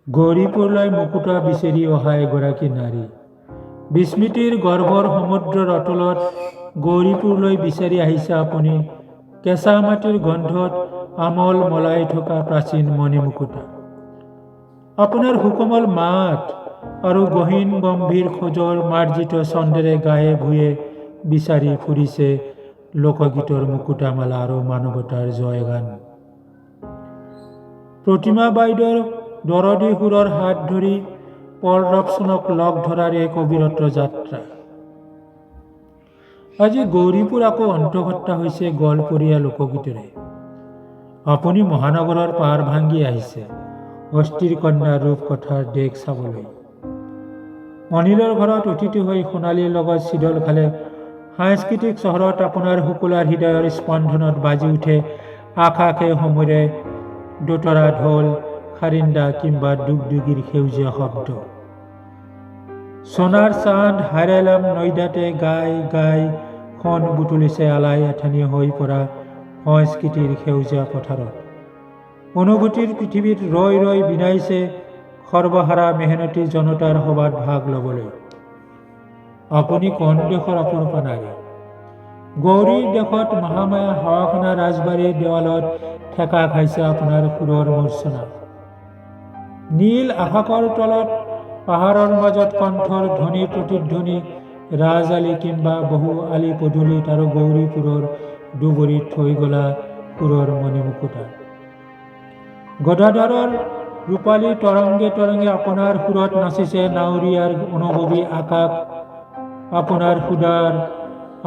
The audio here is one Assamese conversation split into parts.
গৌৰীপুৰলৈ মুকুতা বিচাৰি অহা এগৰাকী নাৰী। বিস্মৃতিৰ গৰ্ভৰ সমুদ্ৰৰ অতলত গৌৰীপুৰলৈ বিচাৰি আহিছে আপুনি। কেঁচা মাটিৰ গন্ধত আমল মলাই থকা প্ৰাচীন মণিমুকুতা। আপোনাৰ সুকোমল মাত আৰু গহীন গম্ভীৰ খোজৰ মাৰ্জিত ছন্দেৰে গায়ে ভূঞে বিচাৰি ফুৰিছে লোকগীতৰ মুকুতামালা আৰু মানৱতাৰ জয়গান। প্ৰতিমা বাইদেউৰ দৰদী সুৰৰ হাত ধৰি পল্লৱচনক লগ ধৰাৰ এক অবিৰত যাত্ৰা। আজি গৌৰীপুৰ আকৌ অন্তঃসত্ত্বা হৈছে গোৱালপৰীয়া লোকগীতেৰে। আপুনি মহানগৰৰ পাৰ ভাঙি আহিছে অস্থিৰ কন্যাৰ ৰূপকথাৰ দেশ চাবলৈ। অনিলৰ ঘৰত অতিথি হৈ সোণালীৰ লগত চিদল খালে সাংস্কৃতিক চহৰত আপোনাৰ শুকুলাৰ হৃদয়ৰ স্পন্দনত বাজি উঠে আকাশে সমুৰে দোতৰা ঢোল খাৰিন্দা কিম্বা দুগদুগীৰ সেউজীয়া শব্দ। সোণাৰ চাঁদ হাইৰালাম নৈদাতে গাই গাই সোণ বুটলিছে আলাই আথানি হৈ পৰা সংস্কৃতিৰ সেউজীয়া পথাৰত। অনুভূতিৰ পৃথিৱীত ৰৈ ৰৈ বিনাইছে সৰ্বহাৰা মেহনতী জনতাৰ সভাত ভাগ ল'বলৈ। আপুনি কোন দেশৰ অপৰূপা নাৰী? গৌৰীৰ দেশত মহামায়া হাৱাখানা ৰাজবাৰীৰ দেৱালত ঠেকা খাইছে আপোনাৰ সুৰৰ মূৰ্ছনা। নীল আকাশৰ তলত পাহাৰৰ মাজত কণ্ঠৰ ধ্বনি প্ৰতিধ্বনি ৰাজ আলি কিম্বা বহু আলি পদূলিত আৰু গৌৰীপুৰৰ দুবৰিত থৈ গলা সুৰৰ মণিমুকুতা। গদাধৰৰ ৰূপালী তৰংগে তৰংগে আপোনাৰ সুৰত নাচিছে নাৱৰীয়াৰ অনুভৱী আকাশ।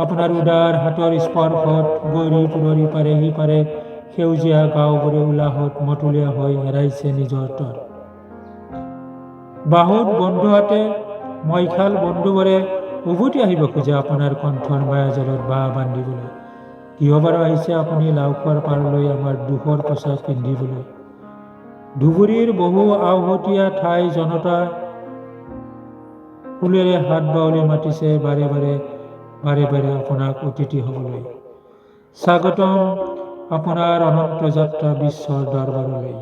আপোনাৰ উদাৰ হাতৰ স্পৰ্শত গৌৰীপুৰৰ ইপাৰে সিপাৰে সেউজীয়া গাঁওবোৰে উলাহত মতলীয়া হৈ হেৰাইছে নিজৰ তট। বাহুত বন্ধুহাতে মইখাল বন্ধুবৰে উভতি আহিব খোজে আপোনাৰ কণ্ঠৰ মায়াজালত বাহ বান্ধিবলৈ। কিয় বাৰু আহিছে আপুনি লাওখোৱাৰ পাৰলৈ আমাৰ দুখৰ পোছাক পিন্ধিবলৈ? ধুবুৰীৰ বহু আওহতীয়া ঠাই জনতা ফুলেৰে হাত বাউলি মাতিছে বাৰে বাৰে আপোনাক অতিথি হ'বলৈ। স্বাগতম আপোনাৰ অনন্ত যাত্ৰা বিশ্বৰ দৰবাৰলৈ।